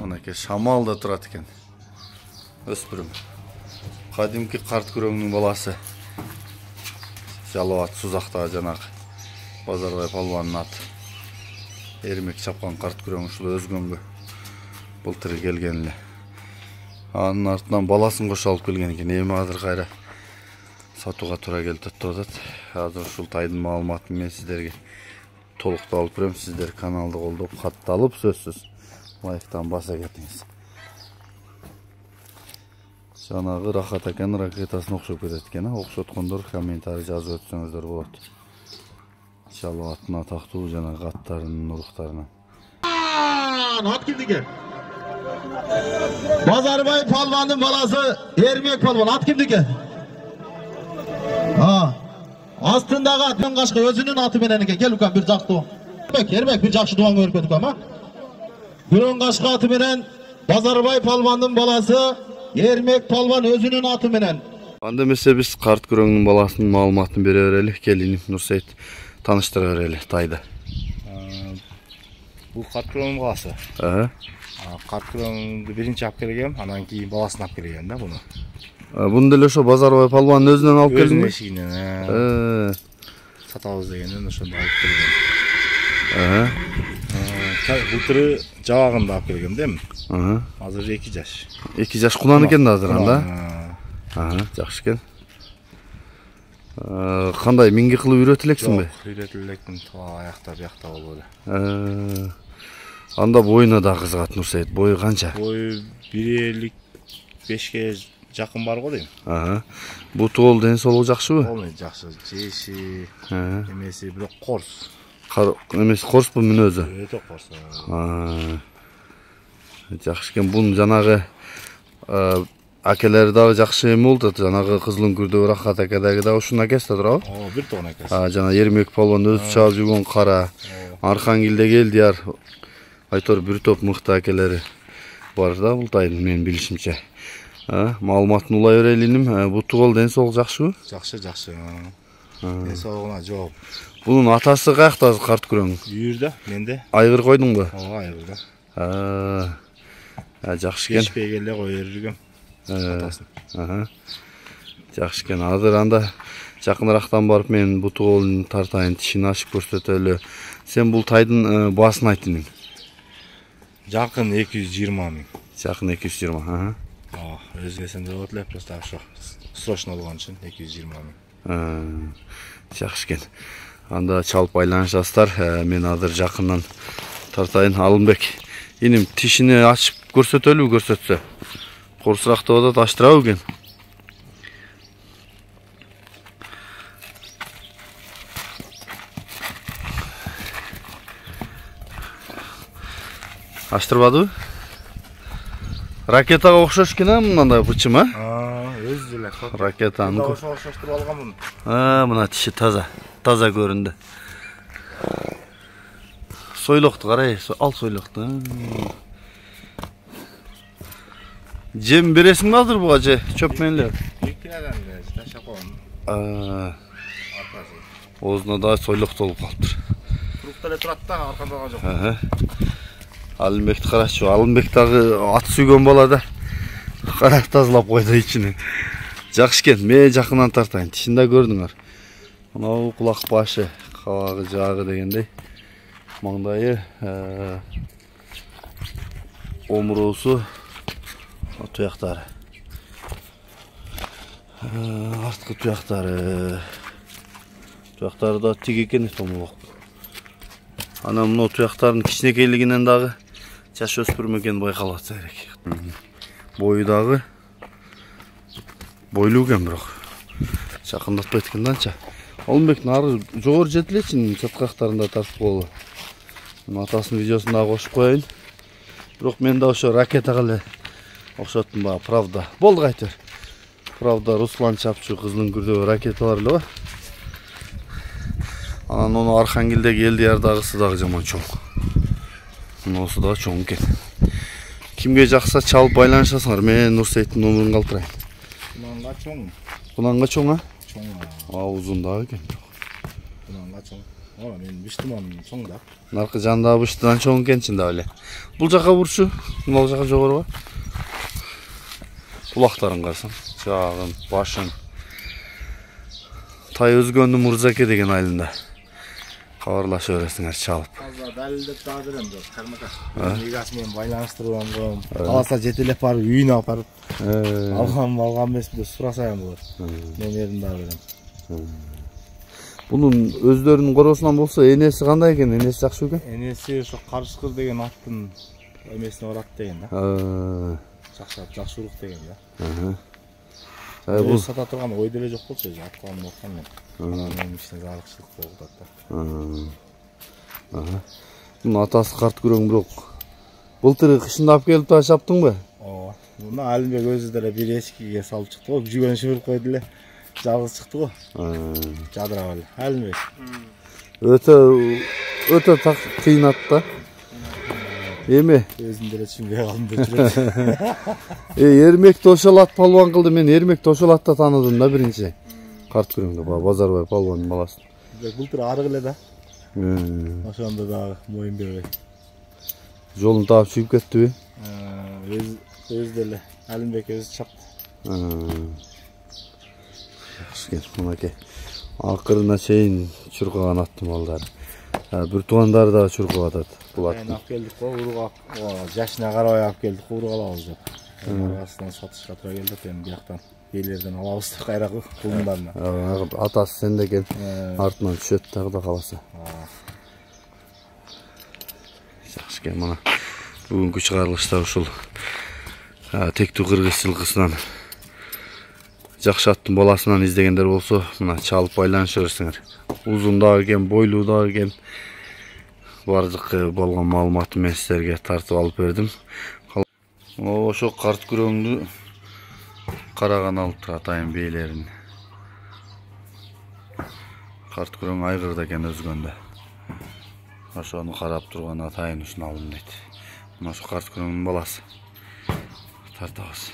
Мынакей Шамал да турат экен. Өспүрүм. Кадимки карт күрөңнүн баласы. Жалбат Сузактагы жанагы Базарбай палбандын аты. Эрмек чапкан карт күрөң ушул өзгөнгө былтыр келген эле. Анын артынан баласын кошо алып келген экен. Эми азыр кайра сатууга туура келип атат. Азыр ушул тайдын маалыматын мен сиздерге толуктап алып берем. Сиздер каналды колдоп, катты алып, сөзсүз лайктан баса кетиңиз. Жанагы Рахат акенин ракетасына окшоп кетет экен. Окшоткондор комментарий жазып өтсөңүздөр болот. Жалбаттын атактуу жанагы аттарынын уруктарынан. Ат кимдики? Базарбай палбандын баласы Эрмек палбан. Ат кимдики? Астындагы атын кашка өзүнүн аты менен экен. Кел укам бир жактуу. Эрмек бир жакшы дубан көрүп кетик ама. Күрөң кашка аты менен Базарбай палбандын баласы Эрмек палбан өзүнүн аты менен. Анда эмесе биз карт күрөңнүн баласынын маалыматын бере берели. Келиним Нурсейит таныштыра берели тайды. Бул карт күрөңнүн баласы. Карт күрөңдү биринчи алып келгем, анан кийин баласын алып келген да буну. Буну деле ошо Базарбай палбандын өзүнөн алып келдиңби? Өзүнүн эшигинен. Сатабыз дегенден ошондо алып келген. Былтыры жабагында алып келгем да эми. Азыр 2 жаш. 2 жаш кунан экен да азыр анда. Жакшы экен. Кандай минги кылып үйрөтүлексиңби? Жок, үйрөтүлө элекмин. Аякта биякта болуп эле. Анда боюна да кызыгат Нурсейит. Бою канча? Бою 1.55ке жакын бар го дейм. Буту ол ден соолугу жакшыбы? Ол жакшы. Жеши, эмеси бирок корс. Эмес корспу мүнөзү? Өтө корс. Жакшы экен. Бунун жанагы акелери дагы жакшы эми болду. Жанагы Кызыл Үңкүрдө Рахат акедеги дагы ушунун акеси да туурабы? Бир тогон акеси. Жана Эрмек палбан өзү чаап жүргөн кара. Архангелдеги Элдияр айтор бир топ мыкты акелери бар да бул тайдын менин билишимче. Маалыматын улай берелиним. Буту кол ден соолук жакшыбы? Жакшы. Ден соолугуна жооп. Бунун атасы каякта карт күрөң? Үйүрдө, менде. Айгыр койдуңбу? Айгырда. Жакшы экен. Кечпей келе кое жүргөм. Атасын. Жакшы экен. Азыр анда жакынырактан барып мен буту колун тартайын, тишин ачып көрсөтөлү. Сен бул тайдын баасын айттың? Жакын 220 миң. Жакын 220. Өзгесинде болот эле, просто ошо срочно болгон үчүн 220 миң. Жакшы экен. Анда чалып байланышасыздар. Мен азыр жакындан тартайын. Алымбек иним тишини ачып көрсөтөлүбү, көрсөтсө? Корсурактап атат, ачтырабы экен? Ачтырбадыбы? Ракетага окшош экен мындай бычым, Өзү эле. Ракетаны окшоштуруп алганмын. Мына тиши таза көрүндү. Сойлокту карай, ал сойлокту. Жем бересиңби азыр буга же чөп менен эле? Биркинеден эле ташап коем. Оозуна да сойлок толуп калыптыр. Туруп эле турат да, аркандагы жок. Алымбекти карачы, Алымбек дагы ат сүйгөн бала да. Карап тазалап койду ичини. Жакшы экен, мен жакындан тартайын. Тишин да көрдүңөр. Мына кулак башы, кабагы, жагы дегендей. Маңдайы, омуроосу, туяктары. Арткы туяктары. Туяктары да тик экен, томолок. Анан мына туяктардын кичинекейлигинен дагы жаш өспүрүм экени байкалып атса керек. Бою дагы бойлуу экен бирок. Жакындатпайт экен данча. Алымбек нары жогору жетилечи, чаткактарында тартып коелу. Атасынын видеосун дагы кошуп коеюн. Бирок мен да ошо ракетага эле окшоттум ба, правда. Болду кайтер. Правда, Руслан чапчу Кызыл Үңкүрдөгү ракеталар эле ба. Анан ону Архангелдеги Элдияр дагысы дагы жаман чоң. Мунусу да чоң экен. Кимге жакса чалып байланышасыңар. Мен Нурсейиттин номерин калтырайын. Кунанга чоң. Кунанга чоң, Чоң. Узун дагы экен. Кунанга чоң. Ora men Биштиманын соңда. Наркы жанында Биштиман чоң кенчинде эле. Бул жака бурчу, мына жака жогоруга. Булактарын карасаң, жагын, башын. Тай өзгөндү Мурзаке деген айылында. Кабарлаша бересиңер чалып. Аза далилдеп дагы берем деп, кармака. Негасы менен байланыштырып коем. Каласа жетелеп барып үйүнө алып барып. Алган эмеспи деп сурасаң болот. Номерин дагы берем. Bunun özlerinin korosунан болса, энеси кандай экен? Энеси жакшы экен? Энеси ошо Карышкыр деген аттын эмесине барат деген да. Жакшылык деген да. Бул сата турган ой деле жок болчу, аткан оккан мен. Анын ичинде зарыкчылык болуп атат. Бунун атасы карт күрөң бирок. Былтыр кышында алып келип таштаптыңбы? Ооба. Муна Алимбек өзү деле бир эчкиге салып чыкты го, жүгөн шыбырып койду эле. Жалгыз чыкты го. Жадырап эле. Алимбек. Өтө кыйнат да. Эми өзүм деле түшүнбөй калдым деп жүрөт. Эрмек Тошолат палван кылды. Мен Эрмек Тошолатты таныдым да биринчи. Карт күрөңдө Базарбай палвандын баласы. Былтыр арык эле да. Ошондо дагы моюн бербей. Жолун таап чүйүп кеттиби? Өз деле Алимбек өзү чапты. Жакшы экен, мынакей. Акырына чейин чуркаган аттым балдар. Бир туугандары да чуркап атат. Бул аттын. Алып келдик го, уруга жашына карабай алып келдик, урук алабыз деп. Арасынан сатышка туура келди, эми бияктан бийлерден алабыз деп кайра кулундарына. Атасы сенде экен, артынан түшөт да Кудай кааласа. Жакшы экен, мына бүгүнкү чыгарылышта ушул тектүү кыргыз жылкысынан жакшы аттын баласынан издегендер болсо, мына чалып байланыша берсеңер. Узун дагы экен, бойлуу дагы экен. Бардык болгон маалыматты мен силерге тартып алып бердим. Ошо карт күрөңдү караган алып турат айын бейлерин. Карт күрөң айгырда экен өзгөндө. Ошону карап турган атайын ушуну алдым дейт. Мына ошо карт күрөңдүн баласы. Тартабыз.